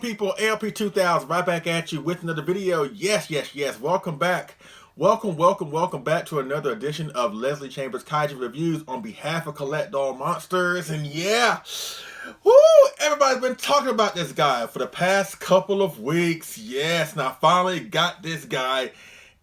people, ALP2000 right back at you with another video. Yes, welcome back. Welcome back to another edition of Leslie Chambers Kaiju Reviews on behalf of Collect All Monsters. And yeah, woo, everybody's been talking about this guy for the past couple of weeks. Yes, and I finally got this guy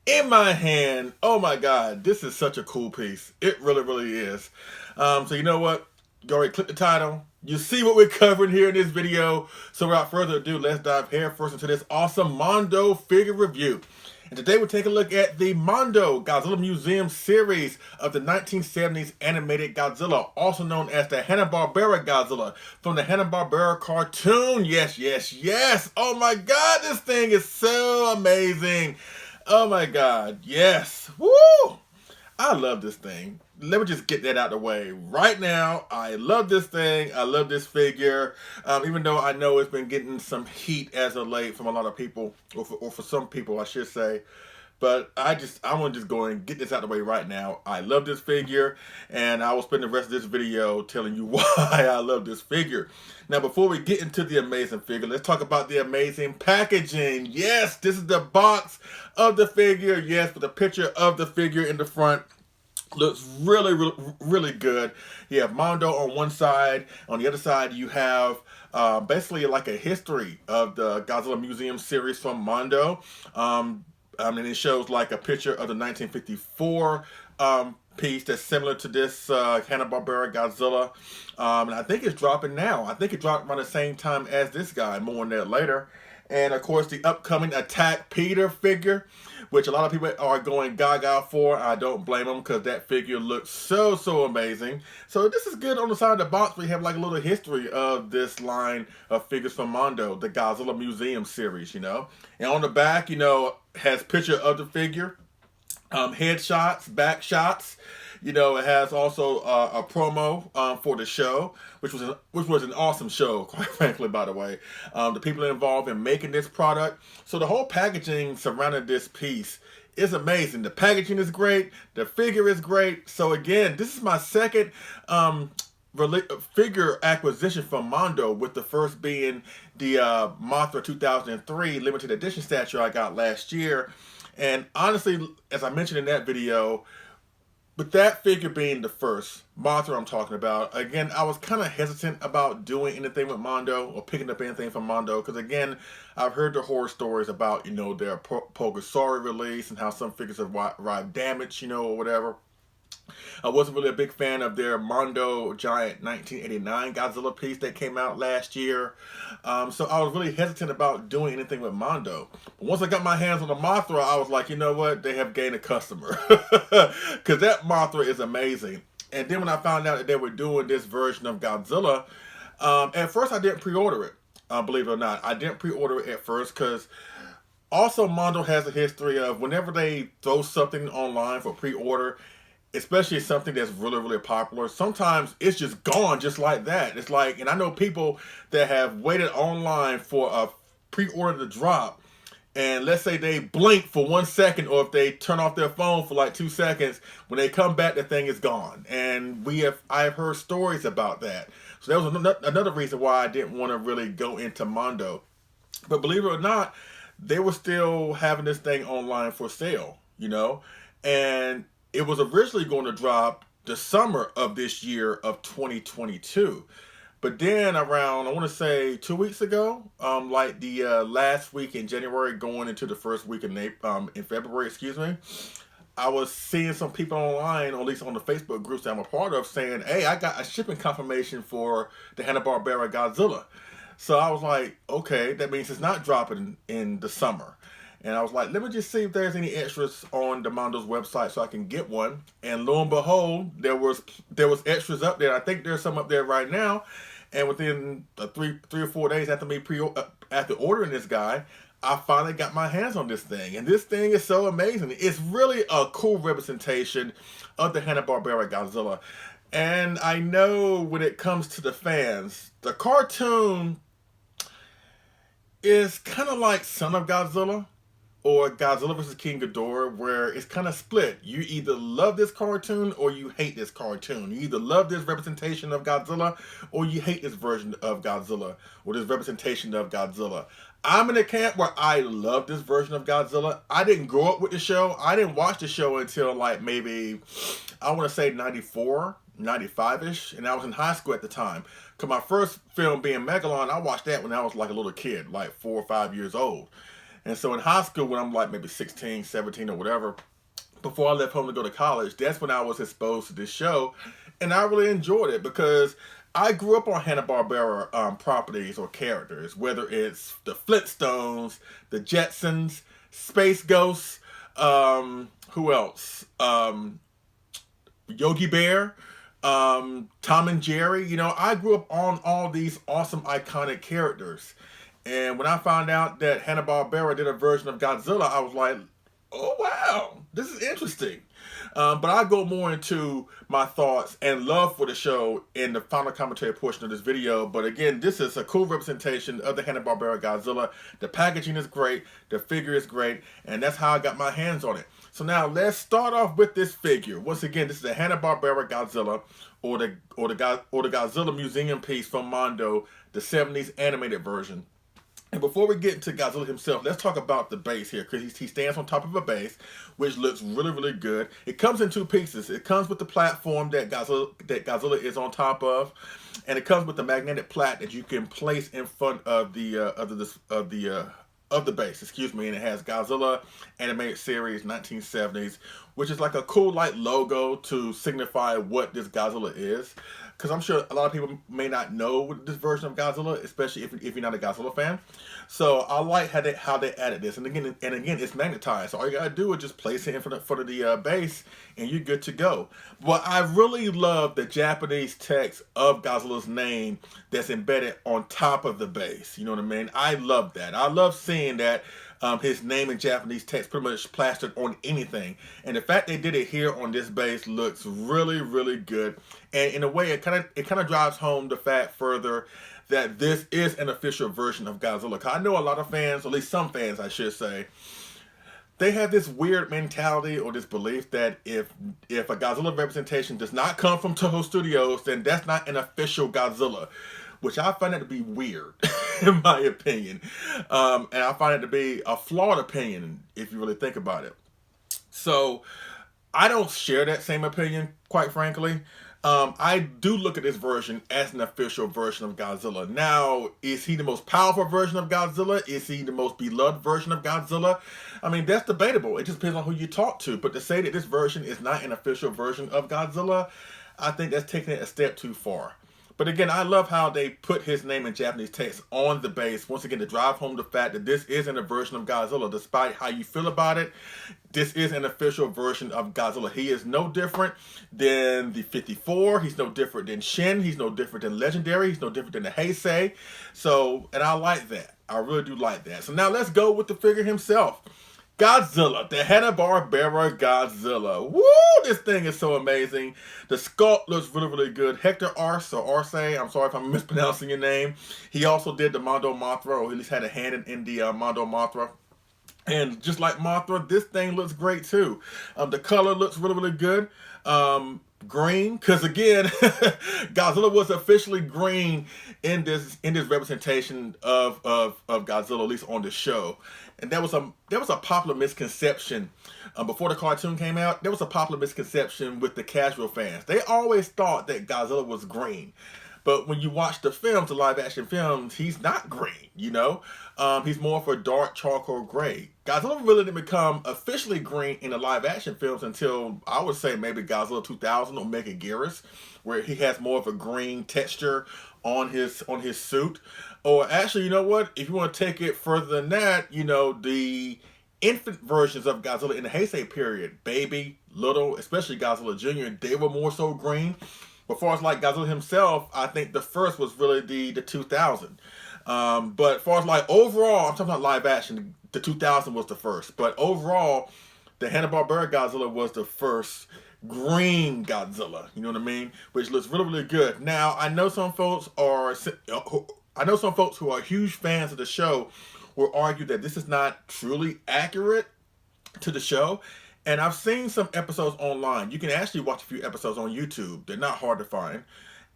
in my hand. Oh my god, this is such a cool piece. It really is. So you know what? You already clicked the title. You see what we're covering here in this video. So without further ado, let's dive headfirst into this awesome Mondo figure review. And today we'll take a look at the Mondo Godzilla Museum series of the 1970s animated Godzilla, also known as the Hanna Barbera Godzilla from the Hanna Barbera cartoon. Yes. Oh my god, this thing is so amazing. Oh my god, yes. Woo! I love this thing. Let me just get that out of the way right now. I love this thing. I love this figure. Even though I know it's been getting some heat as of late from a lot of people, or for some people, I should say. But I want to just go and get this out of the way right now. I love this figure, and I will spend the rest of this video telling you why I love this figure. Now, before we get into the amazing figure, let's talk about the amazing packaging. Yes, this is the box of the figure. Yes, with a picture of the figure in the front. Looks really good. You have Mondo on one side. On the other side, you have basically like a history of the Godzilla Museum series from Mondo. And it shows like a picture of the 1954 piece that's similar to this Hanna Barbera Godzilla. And I think it's dropping now. I think it dropped around the same time as this guy. More on that later. And of course, the upcoming Attack Peter figure, which a lot of people are going gaga for. I don't blame them because that figure looks so amazing. So this is good. On the side of the box, we have like a little history of this line of figures from Mondo, the Godzilla Museum series, you know. And on the back, you know, has picture of the figure, headshots, back shots. You know, it has also a promo for the show, which was an awesome show, quite frankly, by the way. The people involved in making this product. So the whole packaging surrounding this piece is amazing. The packaging is great. The figure is great. So again, this is my second figure acquisition from Mondo, with the first being the Mothra 2003 limited edition statue I got last year. And honestly, as I mentioned in that video, with that figure being the first Mothra I'm talking about, again, I was kind of hesitant about doing anything with Mondo or picking up anything from Mondo because, again, I've heard the horror stories about, you know, their Pulgasari release and how some figures have arrived damaged, you know, or whatever. I wasn't really a big fan of their Mondo Giant 1989 Godzilla piece that came out last year. So I was really hesitant about doing anything with Mondo. But once I got my hands on the Mothra, I was like, you know what? They have gained a customer. Because that Mothra is amazing. And then when I found out that they were doing this version of Godzilla, at first I didn't pre-order it. Believe it or not. I didn't pre-order it at first because also Mondo has a history of whenever they throw something online for pre-order, especially something that's really popular, sometimes it's just gone just like that. It's like, and I know people that have waited online for a pre-order to drop, and let's say they blink for 1 second, or if they turn off their phone for like 2 seconds, when they come back, the thing is gone. And I have heard stories about that. So that was another reason why I didn't want to really go into Mondo. But believe it or not, they were still having this thing online for sale, you know, and it was originally going to drop the summer of this year of 2022. But then around, I want to say 2 weeks ago, like the last week in January going into the first week in February, excuse me, I was seeing some people online, or at least on the Facebook groups that I'm a part of, saying, hey, I got a shipping confirmation for the Hanna Barbera Godzilla. So I was like, okay, that means it's not dropping in the summer. And I was like, let me just see if there's any extras on the Mondo's website so I can get one. And lo and behold, there was extras up there. I think there's some up there right now. And within three or 4 days after ordering this guy, I finally got my hands on this thing. And this thing is so amazing. It's really a cool representation of the Hanna Barbera Godzilla. And I know when it comes to the fans, the cartoon is kind of like Son of Godzilla. or Godzilla vs. King Ghidorah, where it's kind of split. You either love this cartoon or you hate this cartoon. You either love this representation of Godzilla or you hate this version of Godzilla or this representation of Godzilla. I'm in a camp where I love this version of Godzilla. I didn't grow up with the show. I didn't watch the show until like maybe, I want to say 94, 95-ish, and I was in high school at the time. Because my first film being Megalon, I watched that when I was like a little kid, like 4 or 5 years old. And so in high school, when I'm like maybe 16, 17 or whatever, before I left home to go to college, that's when I was exposed to this show. And I really enjoyed it because I grew up on Hanna Barbera properties or characters, whether it's the Flintstones, the Jetsons, Space Ghosts, who else? Yogi Bear, Tom and Jerry. You know, I grew up on all these awesome iconic characters. And when I found out that Hanna Barbera did a version of Godzilla, I was like, oh wow, this is interesting. But I'll go more into my thoughts and love for the show in the final commentary portion of this video. But again, this is a cool representation of the Hanna Barbera Godzilla. The packaging is great, the figure is great, and that's how I got my hands on it. So now let's start off with this figure. Once again, this is the Hanna Barbera Godzilla, or the Godzilla museum piece from Mondo, the 70s animated version. And before we get into Godzilla himself, let's talk about the base here, because he stands on top of a base, which looks really, really good. It comes in 2 pieces. It comes with the platform that Godzilla is on top of, and it comes with the magnetic plat that you can place in front of the base. Excuse me, and it has Godzilla Animated Series 1970s, which is like a cool like logo to signify what this Godzilla is. Because I'm sure a lot of people may not know this version of Godzilla, especially if you're not a Godzilla fan. So I like how they added this, and again it's magnetized. So all you gotta do is just place it in front of the base, and you're good to go. But I really love the Japanese text of Godzilla's name that's embedded on top of the base. You know what I mean? I love that. I love seeing that. His name in Japanese text pretty much plastered on anything, and the fact they did it here on this base looks really, really good. And in a way, it kind of drives home the fact further that this is an official version of Godzilla. 'Cause I know a lot of fans, or at least some fans, I should say, they have this weird mentality or this belief that if a Godzilla representation does not come from Toho Studios, then that's not an official Godzilla, which I find that to be weird, in my opinion. And I find it to be a flawed opinion, if you really think about it. So, I don't share that same opinion, quite frankly. I do look at this version as an official version of Godzilla. Now, is he the most powerful version of Godzilla? Is he the most beloved version of Godzilla? I mean, that's debatable. It just depends on who you talk to. But to say that this version is not an official version of Godzilla, I think that's taking it a step too far. But again, I love how they put his name in Japanese text on the base, once again, to drive home the fact that this isn't a version of Godzilla. Despite how you feel about it, this is an official version of Godzilla. He is no different than the 54. He's no different than Shin. He's no different than Legendary. He's no different than the Heisei. So, and I like that. I really do like that. So now let's go with the figure himself. Godzilla, the Hanna Barbera Godzilla. Woo! This thing is so amazing. The sculpt looks really, really good. Hector Arce, I'm sorry if I'm mispronouncing your name. He also did the Mondo Mothra, or at least had a hand in the Mondo Mothra. And just like Mothra, this thing looks great too. The color looks really, really good. Green, because again, Godzilla was officially green in this representation of Godzilla, at least on the show. And there was a popular misconception before the cartoon came out. There was a popular misconception with the casual fans. They always thought that Godzilla was green. But when you watch the films, the live action films, he's not green, you know? He's more of a dark charcoal gray. Godzilla really didn't become officially green in the live action films until, I would say, maybe Godzilla 2000 or Megaguirus, where he has more of a green texture on his suit. Or actually, you know what? If you want to take it further than that, you know, the infant versions of Godzilla in the Heisei period, Baby, Little, especially Godzilla Jr., they were more so green. But as far as like Godzilla himself, I think the first was really the 2000. But as far as like overall, I'm talking about live action, the 2000 was the first. But overall, the Hanna Barbera Godzilla was the first green Godzilla. You know what I mean? Which looks really, really good. Now, I know some folks who are huge fans of the show will argue that this is not truly accurate to the show. And I've seen some episodes online. You can actually watch a few episodes on YouTube. They're not hard to find.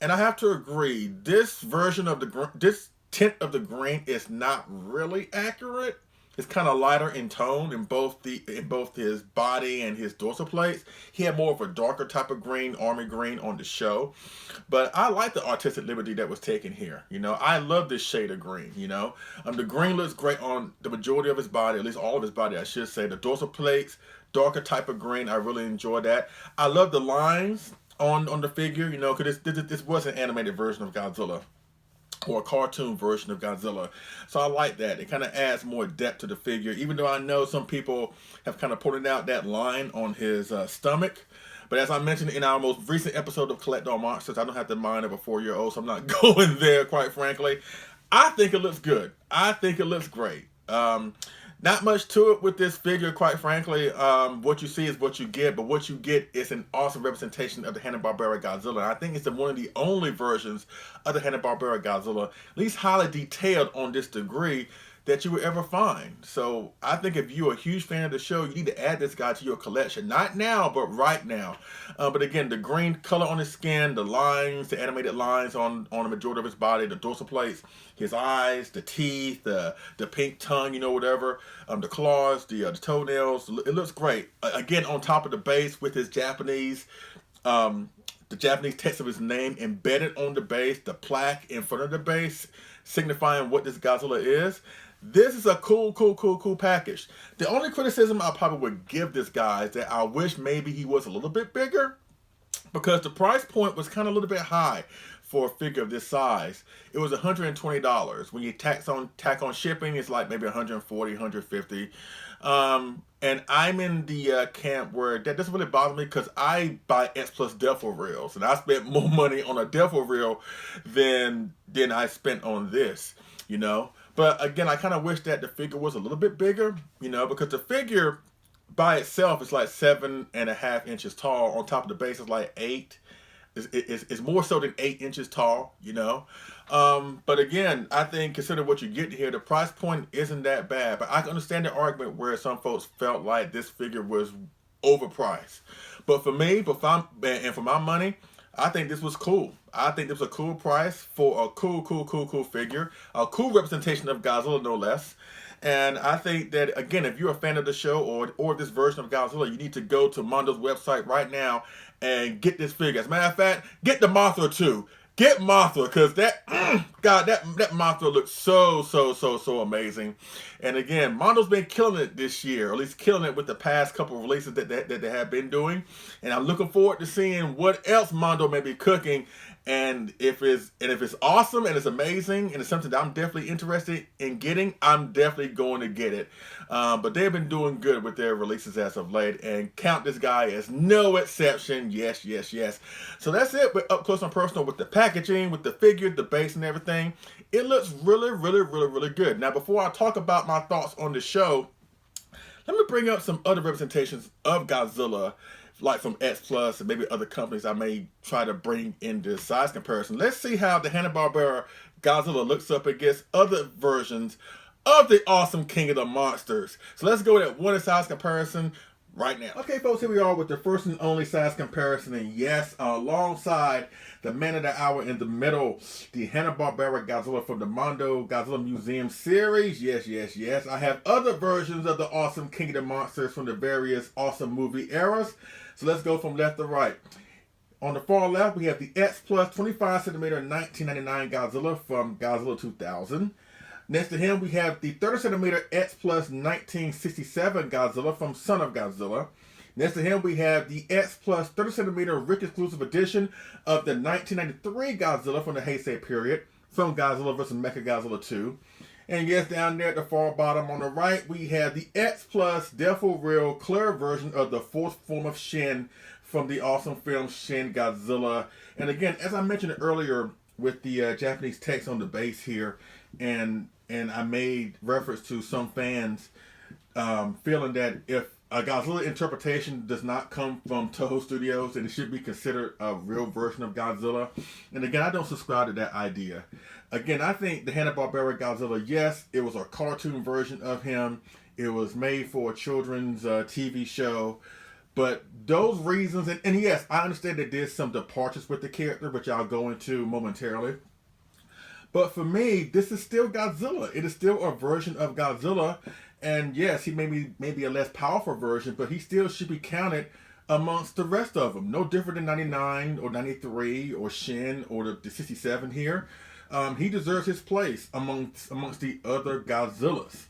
And I have to agree, this version of this tint of the green is not really accurate. It's kind of lighter in tone in both his body and his dorsal plates. He had more of a darker type of green, army green on the show. But I like the artistic liberty that was taken here. You know, I love this shade of green, you know. The green looks great on the majority of his body, at least all of his body, I should say. The dorsal plates, darker type of green, I really enjoy that. I love the lines on the figure, you know, because this was an animated version of Godzilla, or a cartoon version of Godzilla. So I like that. It kind of adds more depth to the figure, even though I know some people have kind of pointed out that line on his stomach. But as I mentioned in our most recent episode of Collect All Monsters, I don't have the mind of a 4-year-old, so I'm not going there, quite frankly. I think it looks good. I think it looks great. Not much to it with this figure, quite frankly. What you see is what you get, but what you get is an awesome representation of the Hanna Barbera Godzilla. And I think it's one of the only versions of the Hanna Barbera Godzilla, at least highly detailed on this degree, that you would ever find. So I think if you're a huge fan of the show, you need to add this guy to your collection. Not now, but right now. But again, the green color on his skin, the lines, the animated lines on the majority of his body, the dorsal plates, his eyes, the teeth, the pink tongue, you know, whatever, the claws, the toenails, it looks great. Again, on top of the base with his Japanese, the Japanese text of his name embedded on the base, the plaque in front of the base, signifying what this Godzilla is. This is a cool package. The only criticism I probably would give this guy is that I wish maybe he was a little bit bigger, because the price point was kind of a little bit high for a figure of this size. It was $120. When you tack on shipping, it's like maybe $140, $150. And I'm in the camp where that doesn't really bother me, because I buy X Plus Duffel reels, and I spent more money on a Duffel reel than I spent on this, you know. But again, I kind of wish that the figure was a little bit bigger, you know, because the figure by itself is like 7.5 inches tall. On top of the base is like 8. It's more so than 8 inches tall, you know. But again, I think consider what you get here, the price point isn't that bad. But I can understand the argument where some folks felt like this figure was overpriced. But for me, and for my money, I think this was cool. I think this was a cool price for a cool figure, a cool representation of Godzilla, no less. And I think that, again, if you're a fan of the show or this version of Godzilla, you need to go to Mondo's website right now and get this figure. As a matter of fact, get the Mothra too. Get Mothra, because that Mothra looks so amazing. And again, Mondo's been killing it this year, or at least killing it with the past couple of releases that they have been doing. And I'm looking forward to seeing what else Mondo may be cooking. And if it's awesome and it's amazing and it's something that I'm definitely interested in getting, I'm definitely going to get it. But they've been doing good with their releases as of late, and count this guy as no exception. Yes. So that's it. But up close and personal with the packaging, with the figure, the base, and everything. It looks really good. Now, before I talk about my thoughts on the show, let me bring up some other representations of Godzilla, like from X Plus and maybe other companies I may try to bring in this size comparison. Let's see how the Hanna Barbera Godzilla looks up against other versions of the awesome King of the Monsters. So let's go with that one size comparison right now. Okay, folks, here we are with the first and only size comparison. And yes, alongside the man of the hour in the middle, the Hanna Barbera Godzilla from the Mondo Godzilla Museum series. Yes. I have other versions of the awesome King of the Monsters from the various awesome movie eras. So let's go from left to right. On the far left, we have the X Plus 25cm 1999 Godzilla from Godzilla 2000. Next to him, we have the 30cm X Plus 1967 Godzilla from Son of Godzilla. Next to him, we have the X Plus 30cm Rick exclusive edition of the 1993 Godzilla from the Heisei period from Godzilla vs. Mechagodzilla 2. And yes, down there at the far bottom on the right, we have the X Plus Duffel Reel clear version of the fourth form of Shin from the awesome film Shin Godzilla. And again, as I mentioned earlier with the Japanese text on the base here, and I made reference to some fans feeling that if a Godzilla interpretation does not come from Toho Studios, and it should be considered a real version of Godzilla. And again, I don't subscribe to that idea. Again, I think the Hanna Barbera Godzilla, yes, it was a cartoon version of him. It was made for a children's TV show. But those reasons, and yes, I understand they did some departures with the character, which I'll go into momentarily. But for me, this is still Godzilla. It is still a version of Godzilla. And yes, he may be a less powerful version, but he still should be counted amongst the rest of them. No different than 99 or 93 or Shin or the 67 here. He deserves his place amongst the other Godzillas.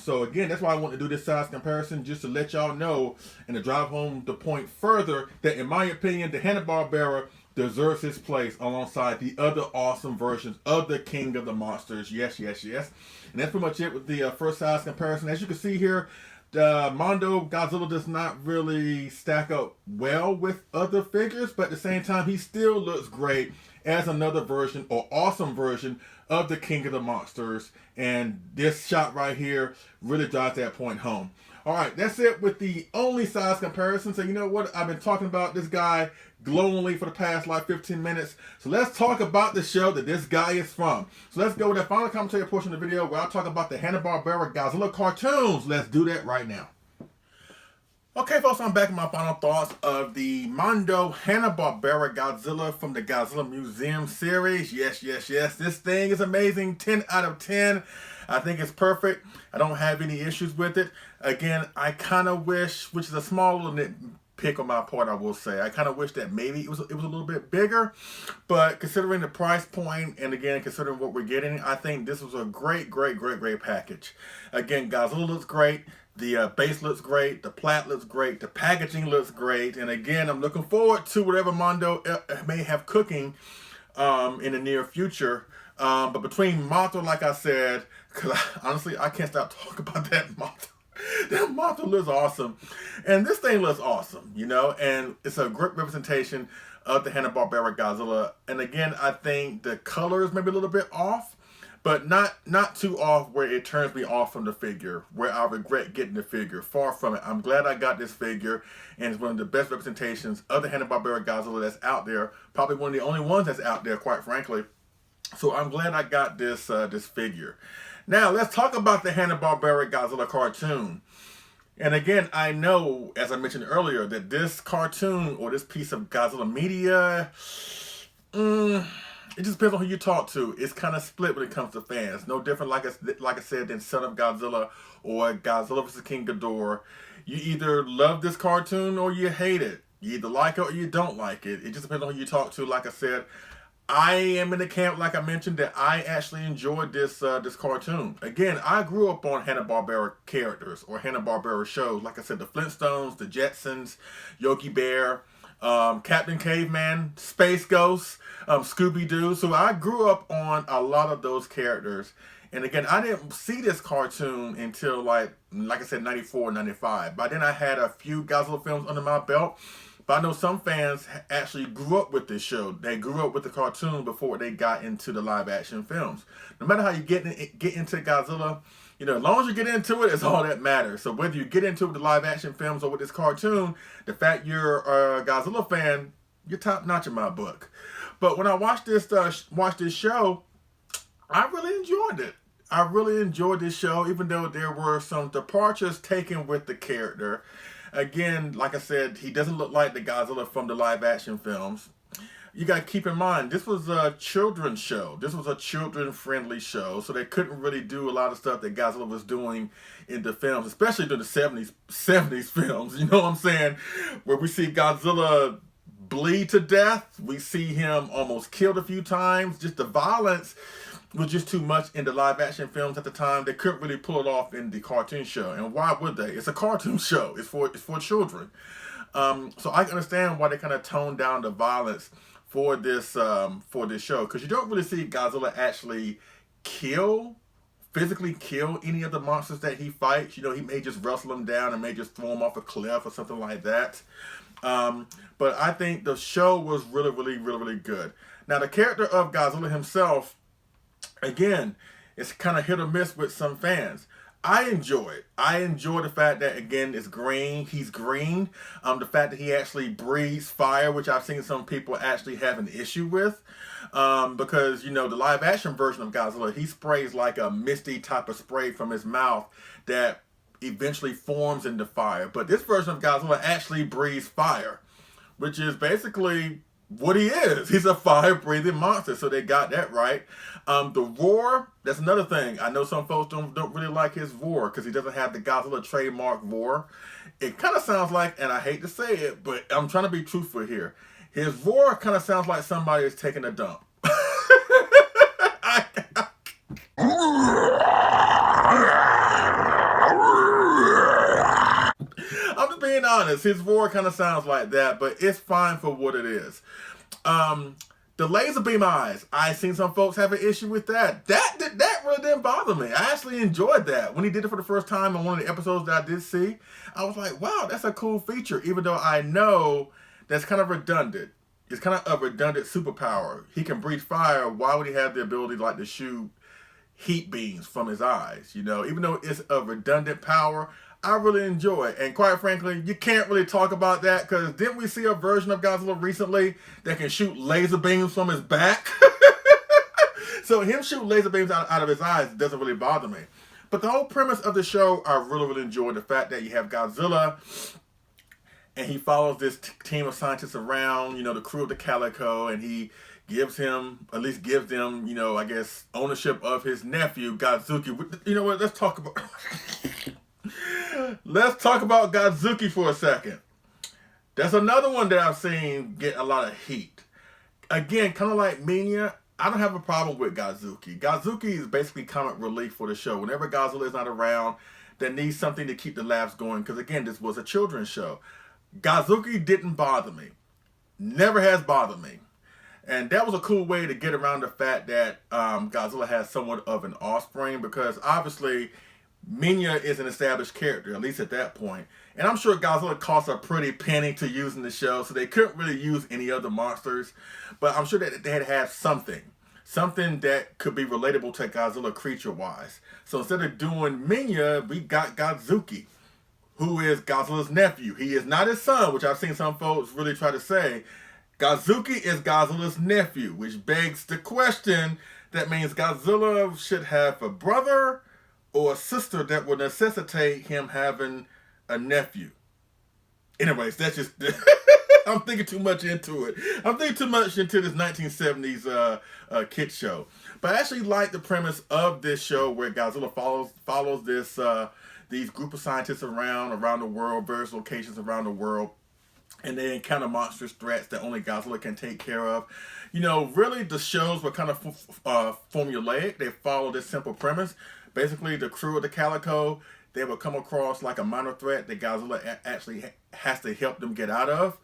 So again, that's why I want to do this size comparison, just to let y'all know and to drive home the point further that in my opinion, the Hanna-Barbera deserves his place alongside the other awesome versions of the King of the Monsters. Yes, yes, yes. And that's pretty much it with the first size comparison. As you can see here, the Mondo Godzilla does not really stack up well with other figures, but at the same time, he still looks great as another version or awesome version of the King of the Monsters. And this shot right here really drives that point home. All right, that's it with the only size comparison. So you know what? I've been talking about this guy glowingly for the past like 15 minutes. So let's talk about the show that this guy is from. So let's go with that final commentary portion of the video where I'll talk about the Hanna Barbera Godzilla cartoons. Let's do that right now. Okay, folks, I'm back with my final thoughts of the Mondo Hanna Barbera Godzilla from the Godzilla Museum series. Yes, yes, yes. This thing is amazing. 10 out of 10. I think it's perfect. I don't have any issues with it. Again, I kind of wish, which is a small little nitpick on my part, I will say, I kind of wish that maybe it was a little bit bigger. But considering the price point, and again, considering what we're getting, I think this was a great, great, great, great package. Again, Godzilla looks great. The base looks great. The plat looks great. The packaging looks great. And again, I'm looking forward to whatever Mondo may have cooking in the near future. But between Mothra, like I said, because honestly, I can't stop talking about that Mothra. That Mothra looks awesome. And this thing looks awesome, you know. And it's a great representation of the Hanna Barbera Godzilla. And again, I think the colors may be a little bit off. But not too off where it turns me off from the figure, where I regret getting the figure. Far from it. I'm glad I got this figure, and it's one of the best representations of the Hanna Barbera Godzilla that's out there. Probably one of the only ones that's out there, quite frankly. So I'm glad I got this this figure. Now let's talk about the Hanna Barbera Godzilla cartoon. And again, I know, as I mentioned earlier, that this cartoon or this piece of Godzilla media, it just depends on who you talk to. It's kind of split when it comes to fans. No different, like I said, than Son of Godzilla or Godzilla vs. King Ghidorah. You either love this cartoon or you hate it. You either like it or you don't like it. It just depends on who you talk to. Like I said, I am in the camp, like I mentioned, that I actually enjoyed this this cartoon. Again, I grew up on Hanna-Barbera characters or Hanna-Barbera shows. Like I said, the Flintstones, the Jetsons, Yogi Bear, Captain Caveman, Space Ghost, Scooby-Doo. So I grew up on a lot of those characters. And again, I didn't see this cartoon until like I said, 94, 95. By then I had a few Godzilla films under my belt. But I know some fans actually grew up with this show. They grew up with the cartoon before they got into the live action films. No matter how you get into Godzilla, you know, as long as you get into it, it's all that matters. So whether you get into it with the live action films or with this cartoon, the fact you're a Godzilla fan, you're top notch in my book. But when I watched this show, I really enjoyed it. I really enjoyed this show, even though there were some departures taken with the character. Again, like I said, he doesn't look like the Godzilla from the live action films. You got to keep in mind, this was a children's show. This was a children-friendly show, so they couldn't really do a lot of stuff that Godzilla was doing in the films, especially during the 70s films, you know what I'm saying? Where we see Godzilla bleed to death. We see him almost killed a few times. Just the violence was just too much in the live action films at the time. They couldn't really pull it off in the cartoon show. And why would they? It's a cartoon show. It's for children. So I understand why they kind of toned down the violence for this show, because you don't really see Godzilla actually physically kill any of the monsters that he fights. You know, he may just wrestle them down and may just throw them off a cliff or something like that. But I think the show was really, really, really, really good. Now, the character of Godzilla himself, again, it's kind of hit or miss with some fans. I enjoy it. I enjoy the fact that, again, it's green. He's green. The fact that he actually breathes fire, which I've seen some people actually have an issue with. Because, you know, the live action version of Godzilla, he sprays like a misty type of spray from his mouth that eventually forms into fire. But this version of Godzilla actually breathes fire, which is basically what he is. He's a fire-breathing monster, so they got that right. The roar, that's another thing. I know some folks don't really like his roar because he doesn't have the Godzilla trademark roar. It kind of sounds like, and I hate to say it, but I'm trying to be truthful here. His roar kind of sounds like somebody is taking a dump. I'm just being honest. His roar kind of sounds like that, but it's fine for what it is. The laser beam eyes. I've seen some folks have an issue with that. That really didn't bother me. I actually enjoyed that. When he did it for the first time on one of the episodes that I did see, I was like, wow, that's a cool feature, even though I know that's kind of redundant. It's kind of a redundant superpower. He can breathe fire. Why would he have the ability like to shoot heat beams from his eyes? You know, even though it's a redundant power, I really enjoy it. And quite frankly, you can't really talk about that because didn't we see a version of Godzilla recently that can shoot laser beams from his back? So him shooting laser beams out of his eyes doesn't really bother me. But the whole premise of the show, I really enjoyed. The fact that you have Godzilla and he follows this team of scientists around, you know, the crew of the Calico, and he gives them, at least gives them, you know, I guess, ownership of his nephew, Gazuki. You know what, let's talk about... Let's talk about Gazuki for a second. That's another one that I've seen get a lot of heat. Again, kind of like Minya, I don't have a problem with Gazuki. Gazuki is basically comic relief for the show. Whenever Godzilla is not around, they need something to keep the laughs going. Because again, this was a children's show. Gazuki didn't bother me. Never has bothered me. And that was a cool way to get around the fact that Godzilla has somewhat of an offspring. Because obviously... Minya is an established character, at least at that point. And I'm sure Godzilla costs a pretty penny to use in the show, so they couldn't really use any other monsters. But I'm sure that they had to have something that could be relatable to Godzilla creature-wise. So instead of doing Minya, we got Gazuki, who is Godzilla's nephew. He is not his son, which I've seen some folks really try to say. Gazuki is Godzilla's nephew, which begs the question, that means Godzilla should have a brother or a sister that would necessitate him having a nephew. Anyways, that's just... I'm thinking too much into it. I'm thinking too much into this 1970s kid show. But I actually like the premise of this show where Godzilla follows this these group of scientists around the world, various locations around the world, and they encounter monstrous threats that only Godzilla can take care of. You know, really the shows were kind of formulaic. They follow this simple premise. Basically, the crew of the Calico, they will come across like a minor threat that Godzilla actually has to help them get out of.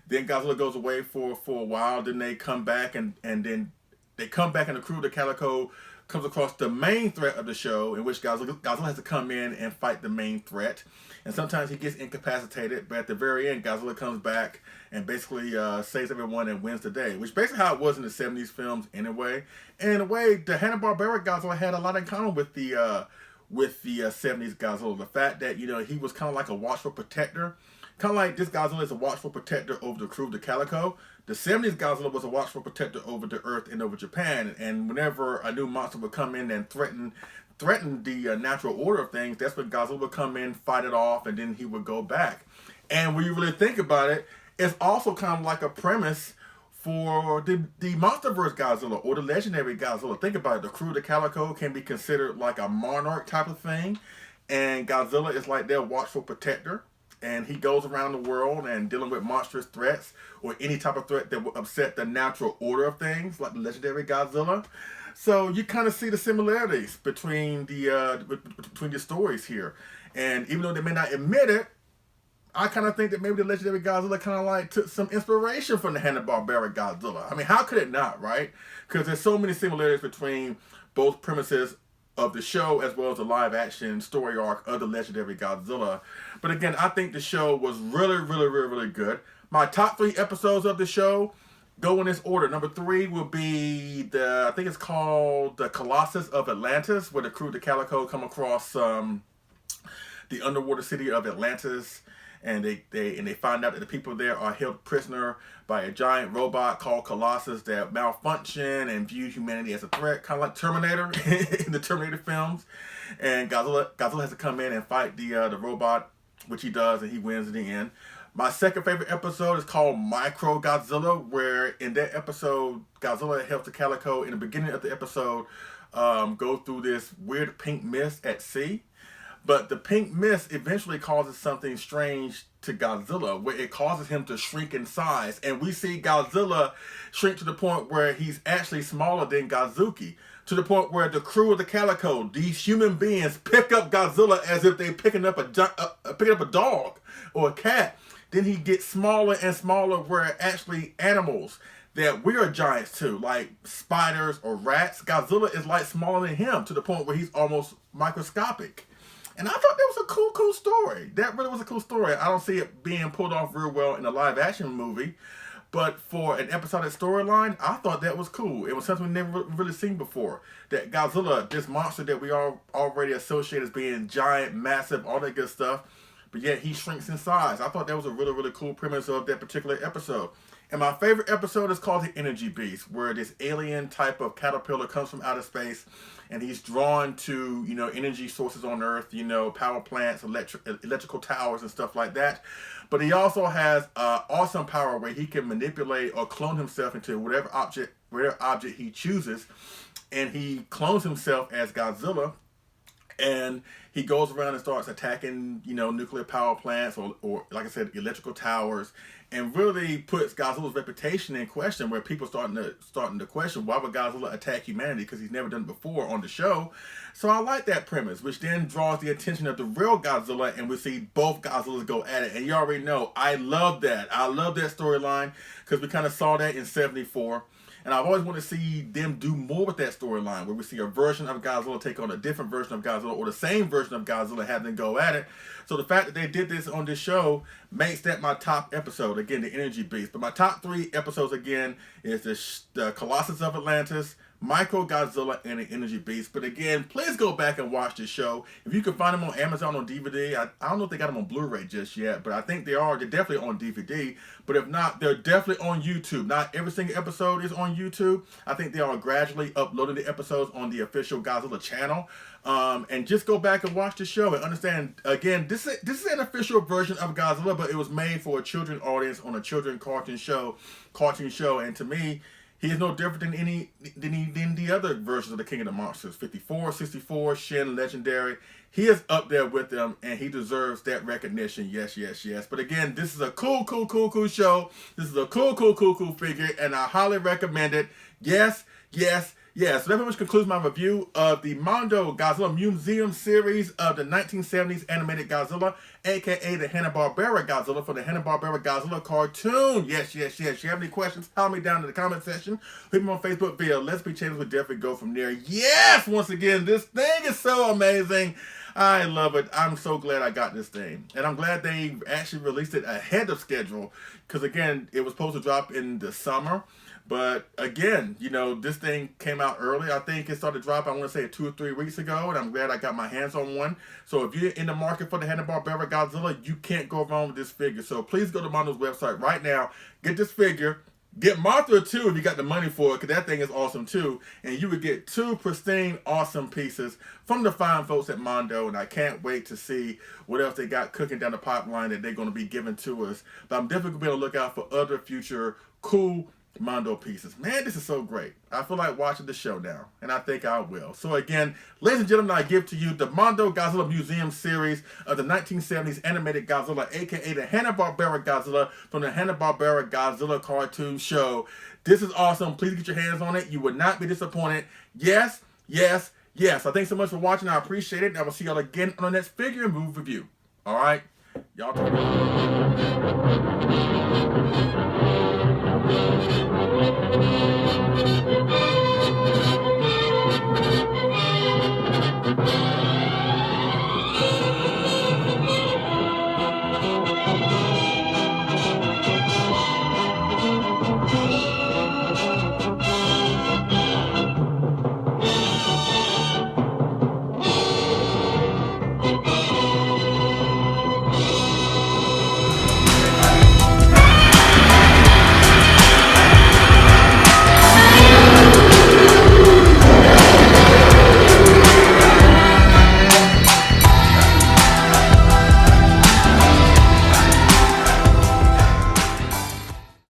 Then Godzilla goes away for a while. Then they come back, and then they come back, and the crew of the Calico comes across the main threat of the show, in which Godzilla has to come in and fight the main threat. And sometimes he gets incapacitated, but at the very end, Godzilla comes back and basically saves everyone and wins the day, which basically how it was in the 70s films anyway. And in a way, the Hanna Barbera Godzilla had a lot in common with the 70s Godzilla. The fact that, you know, he was kind of like a watchful protector. Kind of like this Godzilla is a watchful protector over the crew of the Calico. The 70s Godzilla was a watchful protector over the Earth and over Japan. And whenever a new monster would come in and threaten the natural order of things, that's when Godzilla would come in, fight it off, and then he would go back. And when you really think about it, it's also kind of like a premise for the MonsterVerse Godzilla or the legendary Godzilla. Think about it. The crew of the Calico can be considered like a monarch type of thing, and Godzilla is like their watchful protector. And he goes around the world and dealing with monstrous threats or any type of threat that will upset the natural order of things, like the legendary Godzilla. So you kind of see the similarities between the stories here. And even though they may not admit it, I kind of think that maybe the legendary Godzilla kind of like took some inspiration from the Hanna Barbera Godzilla. I mean, how could it not, right? Because there's so many similarities between both premises of the show as well as the live action story arc of the legendary Godzilla. But again, I think the show was really good. My top 3 episodes of the show go in this order. Number 3 will be I think it's called the Colossus of Atlantis, where the crew of the Calico come across the underwater city of Atlantis, and they find out that the people there are held prisoner by a giant robot called Colossus that malfunction and views humanity as a threat, kind of like Terminator in the Terminator films. And Godzilla has to come in and fight the robot, which he does, and he wins in the end. My second favorite episode is called Micro Godzilla, where in that episode, Godzilla helps the Calico in the beginning of the episode go through this weird pink mist at sea. But the pink mist eventually causes something strange to Godzilla, where it causes him to shrink in size. And we see Godzilla shrink to the point where he's actually smaller than Gazuki, to the point where the crew of the Calico, these human beings, pick up Godzilla as if they're picking up a dog or a cat. Then he gets smaller and smaller, where actually animals that we are giants to, like spiders or rats, Godzilla is like smaller than him, to the point where he's almost microscopic. And I thought that was a cool story. That really was a cool story. I don't see it being pulled off real well in a live action movie, but for an episodic storyline, I thought that was cool. It was something we never really seen before. That Godzilla, this monster that we all already associate as being giant, massive, all that good stuff, but yet he shrinks in size. I thought that was a really cool premise of that particular episode. And my favorite episode is called The Energy Beast, where this alien type of caterpillar comes from outer space, and he's drawn to, energy sources on Earth, power plants, electrical towers and stuff like that. But he also has awesome power where he can manipulate or clone himself into whatever object he chooses. And he clones himself as Godzilla. And he goes around and starts attacking, nuclear power plants or like I said, electrical towers, and really puts Godzilla's reputation in question, where people starting to question, why would Godzilla attack humanity, because he's never done it before on the show. So I like that premise, which then draws the attention of the real Godzilla, and we see both Godzillas go at it. And you already know, I love that. I love that storyline, because we kind of saw that in 74. And I've always wanted to see them do more with that storyline, where we see a version of Godzilla take on a different version of Godzilla, or the same version of Godzilla, having them go at it. So the fact that they did this on this show makes that my top episode. Again, the Energy Beast. But my top 3 episodes, again, is the Colossus of Atlantis, Micro Godzilla, and the Energy Beast. But again, please go back and watch this show. If you can find them on Amazon on DVD, I don't know if they got them on Blu-ray just yet, but I think they are. They're definitely on DVD. But if not, they're definitely on YouTube. Not every single episode is on YouTube. I think they are gradually uploading the episodes on the official Godzilla channel. And just go back and watch the show and understand, again, this is an official version of Godzilla, but it was made for a children audience on a children cartoon show. And to me, he is no different than the other versions of the King of the Monsters. 54, 64, Shin, Legendary. He is up there with them, and he deserves that recognition. Yes. But again, this is a cool show. This is a cool figure, and I highly recommend it. Yes. So that pretty much concludes my review of the Mondo Godzilla Museum series of the 1970s animated Godzilla, aka the Hanna Barbera Godzilla, from the Hanna Barbera Godzilla cartoon. Yes. If you have any questions, holler me down in the comment section. Hit me on Facebook via Let's Be Channels. We'll definitely go from there. Yes, once again, this thing is so amazing. I love it. I'm so glad I got this thing. And I'm glad they actually released it ahead of schedule, because again, it was supposed to drop in the summer. But again, this thing came out early. I think it started dropping, I want to say 2 or 3 weeks ago, and I'm glad I got my hands on one. So if you're in the market for the Hanna Barbera Godzilla, you can't go wrong with this figure. So please go to Mondo's website right now, get this figure, get Mothra too if you got the money for it, because that thing is awesome too. And you would get 2 pristine, awesome pieces from the fine folks at Mondo, and I can't wait to see what else they got cooking down the pipeline that they're going to be giving to us. But I'm definitely going to be on the lookout for other future cool Mondo pieces. Man, this is so great. I feel like watching the show now, and I think I will. So again, ladies and gentlemen, I give to you the Mondo Godzilla Museum series of the 1970s animated Godzilla, aka the Hanna Barbera Godzilla, from the Hanna Barbera Godzilla cartoon show. This is awesome. Please get your hands on it. You would not be disappointed. Yes. So thanks so much for watching. I appreciate it, and I will see y'all again on the next figure and move review. All right, y'all take care.